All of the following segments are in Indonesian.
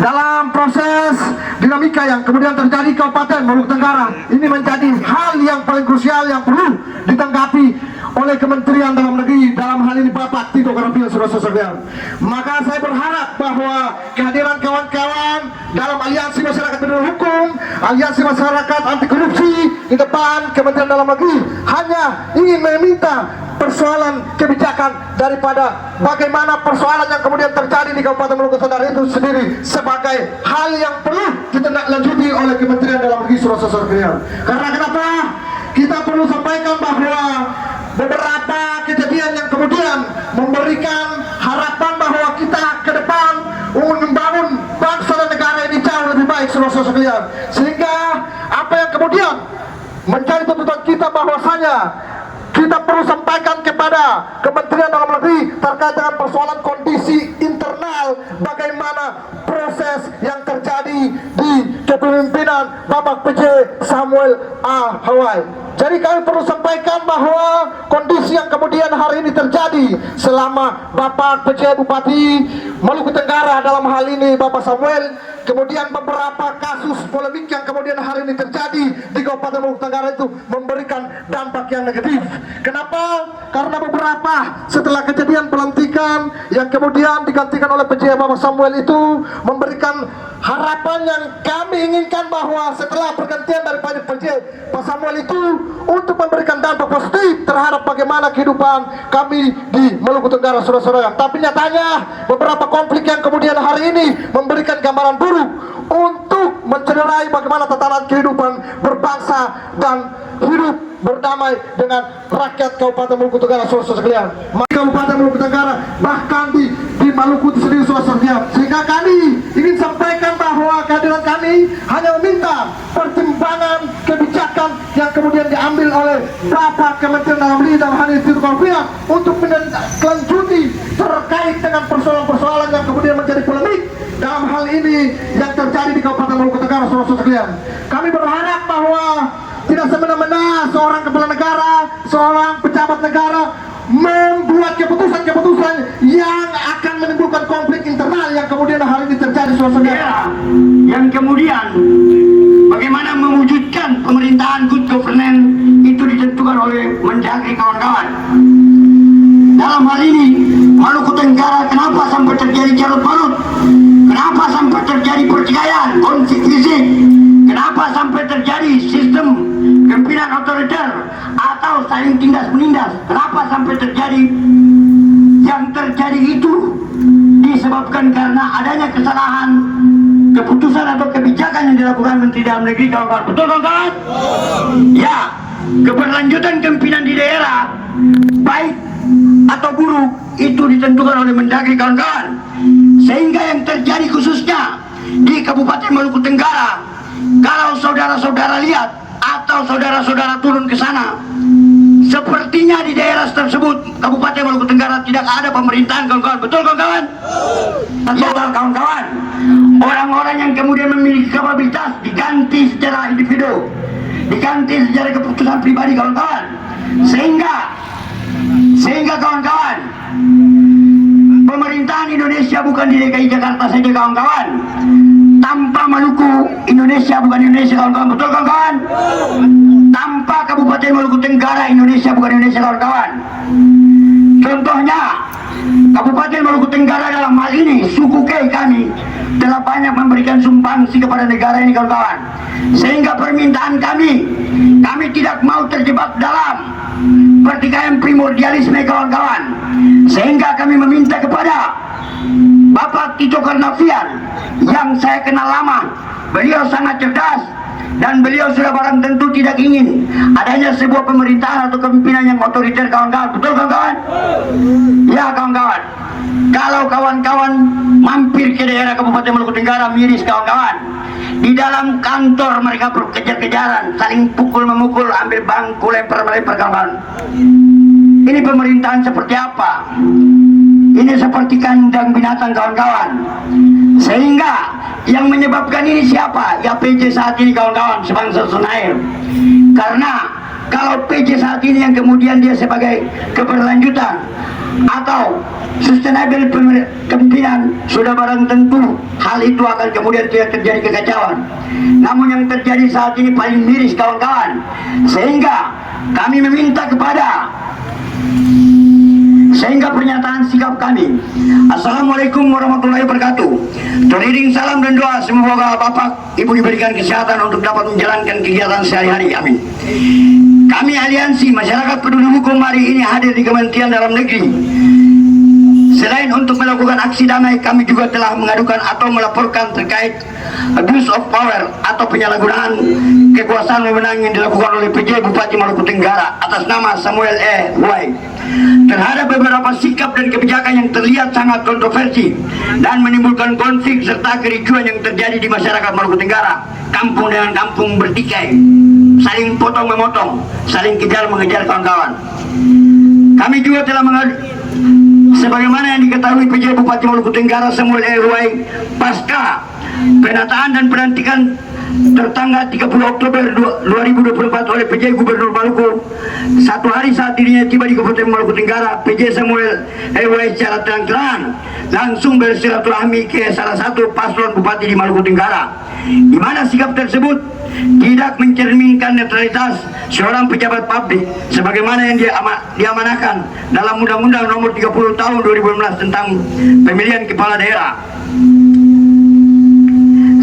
dalam proses dinamika yang kemudian terjadi di Kabupaten Maluku Tenggara, ini menjadi hal yang paling krusial yang perlu ditanggapi oleh Kementerian Dalam Negeri, dalam hal ini Bapak Tito Karnavian, saudara-saudara. Maka saya berharap bahwa kehadiran kawan-kawan dalam aliansi masyarakat bidang hukum, aliansi masyarakat anti korupsi di depan Kementerian Dalam Negeri hanya ingin meminta persoalan kebijakan daripada bagaimana persoalan yang kemudian terjadi di Kabupaten Maluku Tenggara itu sendiri sebagai hal yang perlu ditindaklanjuti oleh Kementerian Dalam Negeri, saudara-saudara. Karena kenapa? Kita perlu sampaikan bahwa beberapa kejadian yang kemudian memberikan harapan bahwa kita ke depan membangun bangsa dan negara ini jauh lebih baik, saudara-saudara. Sehingga apa yang kemudian menjadi tuntutan kita bahwasanya kita perlu sampaikan kepada Kementerian Dalam Negeri terkait dengan persoalan kondisi internal, bagaimana proses yang terjadi di kepemimpinan Bapak PJ Samuel A. Hawai. Jadi kami perlu sampaikan bahwa kondisi yang kemudian hari ini terjadi selama Bapak PJ Bupati Maluku Tenggara, dalam hal ini Bapak Samuel, kemudian beberapa kasus polemik yang kemudian hari ini terjadi di Kabupaten Maluku Tenggara itu memberikan dampak yang negatif. Kenapa? Karena beberapa setelah kejadian pelantikan yang kemudian digantikan oleh PJ Bapak Samuel itu memberikan harapan yang kami inginkan bahwa setelah pergantian dari PJ Pak Samuel itu untuk memberikan dampak positif terhadap bagaimana kehidupan kami di Maluku Tenggara, saudara-saudara. Tapi nyatanya beberapa konflik yang kemudian hari ini memberikan gambaran buruk untuk mencederai bagaimana tatanan kehidupan berbangsa dan hidup berdamai dengan rakyat Kabupaten Maluku Tenggara, saudara-saudara sekalian. Kabupaten Maluku Tenggara, bahkan di Maluku itu sendiri, saudara-saudara. Sehingga kami ingin sampaikan bahwa kehadiran kami hanya meminta pertimbangan kebijakan yang kemudian diambil oleh Bapak Kementerian Dalam Negeri dalam hal ini Tito Karnavian untuk menindaklanjuti terkait dengan persoalan-persoalan yang kemudian menjadi polemik dalam hal ini yang terjadi di Kabupaten Maluku Tenggara, saudara-saudara sekalian. Kami berharap bahwa tidak semena-mena seorang kepala negara, seorang pejabat negara membuat keputusan-keputusan yang akan menimbulkan konflik internal yang kemudian hari ini terjadi, saudara-saudara. Yang kemudian bagaimana mewujudkan pemerintahan good governance itu ditentukan oleh Mendagri, kawan-kawan. Dalam hal ini Maluku Tenggara, kenapa sampai terjadi carut marut? Kenapa sampai terjadi pertikaian, konflik fisik? Kenapa sampai terjadi sistem pimpinan otoriter atau saling tindas menindas? Kenapa sampai terjadi? Yang terjadi itu disebabkan karena adanya kesalahan keputusan atau kebijakan yang dilakukan Menteri Dalam Negeri, kawan-kawan. Betul, kawan-kawan? Ya, keberlanjutan kepemimpinan di daerah baik atau buruk itu ditentukan oleh Mendagri, kawan-kawan. Sehingga yang terjadi khususnya di Kabupaten Maluku Tenggara, kalau saudara-saudara lihat atau saudara-saudara turun ke sana, sepertinya di daerah tersebut Kabupaten Maluku Tenggara tidak ada pemerintahan, kawan-kawan. Betul, kawan-kawan? Ya, kawan-kawan. Orang-orang yang kemudian memiliki kapabilitas diganti secara individu, diganti secara keputusan pribadi, kawan-kawan. Sehingga kawan-kawan, pemerintahan Indonesia bukan di DKI Jakarta saja, kawan-kawan. Tanpa Maluku, Indonesia bukan Indonesia, kawan-kawan. Betul, kawan-kawan? Tanpa Kabupaten Maluku Tenggara, Indonesia bukan Indonesia, kawan-kawan. Contohnya, Kabupaten Maluku Tenggara dalam hal ini, suku Kei kami telah banyak memberikan sumbangsi kepada negara ini, kawan-kawan. Sehingga permintaan kami tidak mau terjebak dalam pertikaian primordialisme, kawan-kawan. Sehingga kami meminta kepada Bapak Tito Karnavian yang saya kenal lama, beliau sangat cerdas dan beliau sudah barang tentu tidak ingin adanya sebuah pemerintahan atau kepemimpinan yang otoriter, kawan-kawan. Betul, kawan-kawan? Ya, kawan-kawan. Kalau kawan-kawan mampir ke daerah Kabupaten Maluku Tenggara, miris, kawan-kawan. Di dalam kantor mereka berkejar-kejaran, saling pukul-memukul, ambil bangku, lempar-melempar, kawan-kawan. Ini pemerintahan seperti apa? Ini seperti kandang binatang, kawan-kawan. Sehingga yang menyebabkan ini siapa? Ya PJ saat ini, kawan-kawan, sebangsa Senair. Karena kalau PJ saat ini yang kemudian dia sebagai keberlanjutan atau sustainable kemungkinan sudah barang tentu hal itu akan kemudian tidak terjadi kekacauan. Namun yang terjadi saat ini paling miris kawan-kawan, sehingga kami meminta sehingga pernyataan sikap kami. Assalamualaikum warahmatullahi wabarakatuh. Teriring salam dan doa semoga Bapak Ibu diberikan kesehatan untuk dapat menjalankan kegiatan sehari-hari. Amin. Kami Aliansi Masyarakat Peduli Hukum hari ini hadir di Kementerian Dalam Negeri. Selain untuk melakukan aksi damai, kami juga telah mengadukan atau melaporkan terkait abuse of power atau penyalahgunaan kekuasaan wewenang yang dilakukan oleh PJ Bupati Maluku Tenggara atas nama Samuel E. Huai terhadap beberapa sikap dan kebijakan yang terlihat sangat kontroversi dan menimbulkan konflik serta kericuan yang terjadi di masyarakat Maluku Tenggara. Kampung dengan kampung bertikai, saling potong memotong, saling kejar mengejar kawan-kawan. Kami juga telah sebagaimana yang diketahui PJ Bupati Maluku Tenggara Samuel E. Huai pasca penataan dan pelantikan tertanggal 30 Oktober 2024 oleh PJ Gubernur Maluku. Satu hari saat dirinya tiba di Kabupaten Maluku Tenggara, PJ Samuel E. Huai secara terang-terangan langsung bersilaturahmi ke salah satu paslon bupati di Maluku Tenggara, di mana sikap tersebut tidak mencerminkan netralitas seorang pejabat publik sebagaimana yang diamanahkan dalam Undang-Undang Nomor 30 Tahun 2016 tentang Pemilihan Kepala Daerah.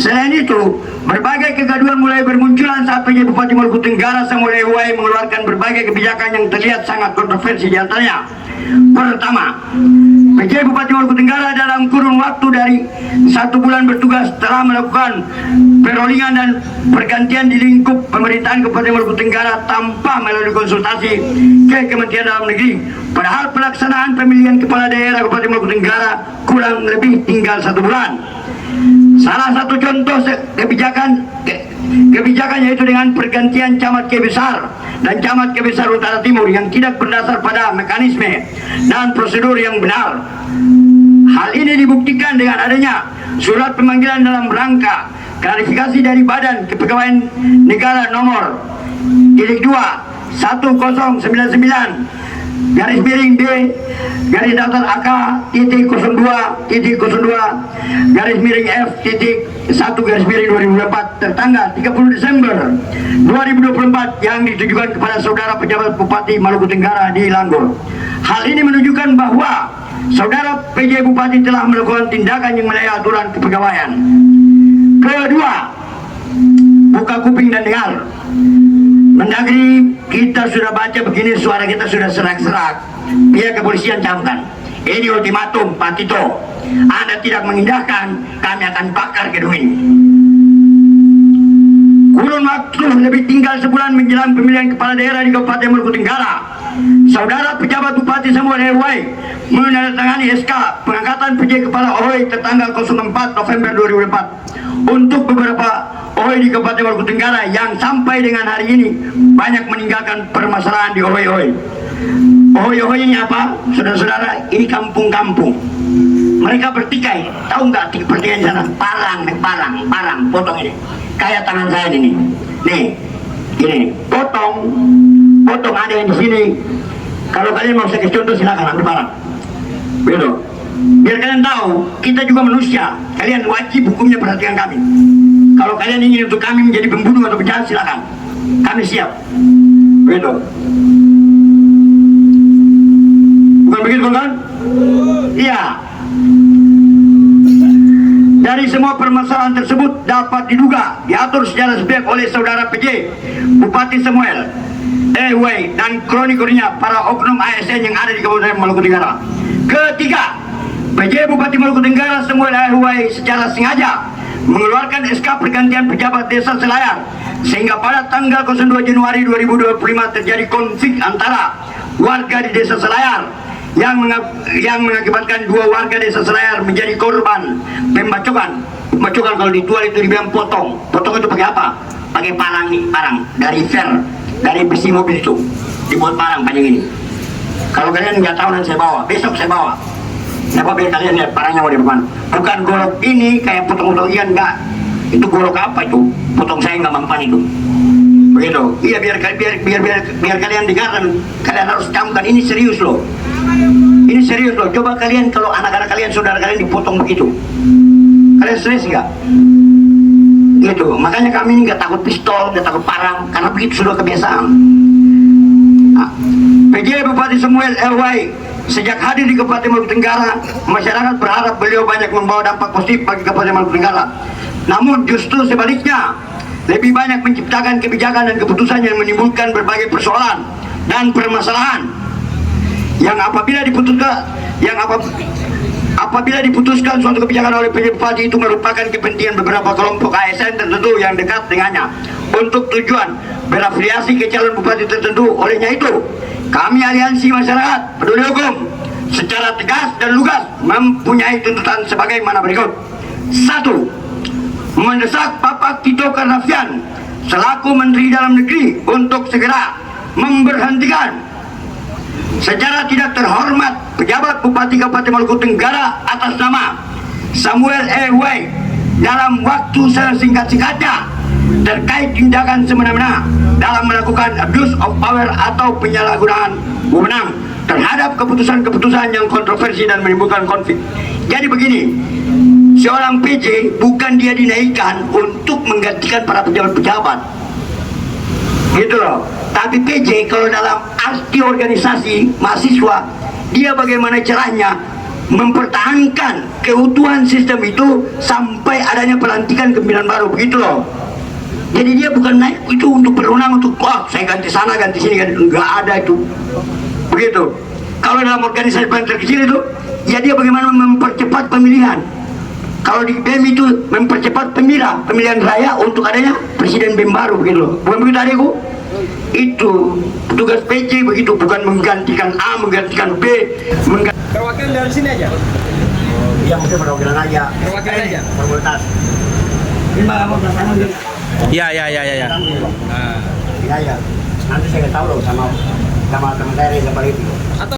Selain itu, berbagai kegaduhan mulai bermunculan saat PJ Bupati Maluku Tenggara Samuel E. Huai mengeluarkan berbagai kebijakan yang terlihat sangat kontroversi. Di antaranya, pertama, PJ Bupati Maluku Tenggara dalam kurun waktu dari 1 bulan bertugas telah melakukan perolingan dan pergantian di lingkup pemerintahan Kabupaten Maluku Tenggara tanpa melalui konsultasi ke Kementerian Dalam Negeri. Padahal pelaksanaan pemilihan kepala daerah Kabupaten Maluku Tenggara kurang lebih tinggal 1 bulan. Salah satu contoh kebijakan yaitu dengan pergantian camat Kebesar dan camat Kebesar Utara Timur yang tidak berdasar pada mekanisme dan prosedur yang benar. Hal ini dibuktikan dengan adanya surat pemanggilan dalam rangka klarifikasi dari Badan Kepegawaian Negara nomor /2 1099 garis miring B garis datar AK titik 02 garis miring F titik 1 garis miring 2024 tertanggal 30 Desember 2024 yang ditujukan kepada saudara pejabat Bupati Maluku Tenggara di Langgor. Hal ini menunjukkan bahwa saudara PJ Bupati telah melakukan tindakan yang menyalahi aturan kepegawaian. Kedua, buka kuping dan dengar. Mendagri kita sudah baca begini, suara kita sudah serak-serak. Pihak kepolisian camkan. Ini ultimatum Pak Tito. Anda tidak mengindahkan, kami akan bakar gedung ini. Kurun waktu lebih tinggal sebulan menjelang pemilihan kepala daerah di Kabupaten Maluku Tenggara, saudara pejabat Bupati Samuel E. Huai menandatangani SK pengangkatan PJ Kepala OHOI tertanggal 04 November 2004 untuk beberapa OHOI di Kabupaten Maluku Tenggara yang sampai dengan hari ini banyak meninggalkan permasalahan di OHOI-OHOI. OHOI-OHOI ini apa? Saudara-saudara, ini kampung-kampung. Mereka bertikai, tahu nggak pertikai di sana? Parang, potong ini. Kayak tangan saya ini. Nih, ini, potong ada yang di sini. Kalau kalian mau saya contoh silakan ambil barang. Begitu. Biar kalian tahu, kita juga manusia. Kalian wajib hukumnya perhatikan kami. Kalau kalian ingin untuk kami menjadi pembunuh atau penjahat silakan. Kami siap. Begitu. Bukan begitu kan? Iya. Dari semua permasalahan tersebut dapat diduga diatur secara sepihak oleh saudara PJ Bupati Samuel E. Huai dan kroni-kroninya para oknum ASN yang ada di Kabupaten Maluku Tenggara. Ketiga, PJ Bupati Maluku Tenggara Samuel E. Huai secara sengaja mengeluarkan SK pergantian pejabat desa Selayar sehingga pada tanggal 02 Januari 2025 terjadi konflik antara warga di desa Selayar yang mengakibatkan 2 warga desa Selayar menjadi korban pembacokan. Pembacokan kalau ditual itu dibilang potong. Potong itu pakai apa? Pakai parang nih, parang dari dari besi mobil itu dibuat parang panjang ini. Kalau kalian nggak tahu nanti saya bawa, besok saya bawa. Kenapa biar kalian lihat parangnya mau di depan? Bukan golok ini kayak potong-potong ikan, enggak. Itu golok apa itu? Potong saya nggak mempan itu. Begitu. Iya biar kalian dengarkan, kalian harus camkan ini serius loh. Ini serius loh. Coba kalian kalau anak-anak kalian, saudara kalian dipotong begitu, kalian stres nggak? Gitu. Makanya kami ini nggak takut pistol, nggak takut parang, karena begitu sudah kebiasaan. Nah, PJ Bupati Samuel L.Y. sejak hadir di Kabupaten Maluku Tenggara, masyarakat berharap beliau banyak membawa dampak positif bagi Kabupaten Maluku Tenggara. Namun justru sebaliknya, lebih banyak menciptakan kebijakan dan keputusan yang menimbulkan berbagai persoalan dan permasalahan yang apabila diputuskan suatu kebijakan oleh PJ Bupati itu merupakan kepentingan beberapa kelompok ASN tertentu yang dekat dengannya untuk tujuan berafiliasi ke calon bupati tertentu. Olehnya itu, kami aliansi masyarakat peduli hukum secara tegas dan lugas mempunyai tuntutan sebagaimana berikut. 1. Mendesak Bapak Tito Karnavian selaku Menteri Dalam Negeri untuk segera memberhentikan secara tidak terhormat pejabat Bupati Kabupaten Maluku Tenggara atas nama Samuel L.Y. dalam waktu sesingkat-singkatnya terkait tindakan semena-mena dalam melakukan abuse of power atau penyalahgunaan wewenang terhadap keputusan-keputusan yang kontroversi dan menimbulkan konflik. Jadi begini, seorang PJ bukan dia dinaikkan untuk menggantikan para pejabat-pejabat, gitu loh. Tapi PJ kalau dalam arti organisasi mahasiswa, dia bagaimana caranya mempertahankan keutuhan sistem itu sampai adanya pelantikan pimpinan baru, begitu loh. Jadi dia bukan naik itu untuk berwenang untuk saya ganti sana ganti sini, ganti, nggak ada itu, begitu. Kalau dalam organisasi paling terkecil itu, ya dia bagaimana mempercepat pemilihan. Kalau di BEM itu mempercepat pemilihan raya untuk adanya presiden BEM baru, begitu loh. Bukan begitu adikku? Itu tugas PJ begitu, bukan menggantikan A, menggantikan B, Perwakilan dari sini aja. Iya, mungkin perwakilan aja. Perwakilan aja. Komunitas. Ini Mbak kamu belah sana dulu. Ya. Iya ya. Nanti saya tahu loh sama teman saya seperti itu.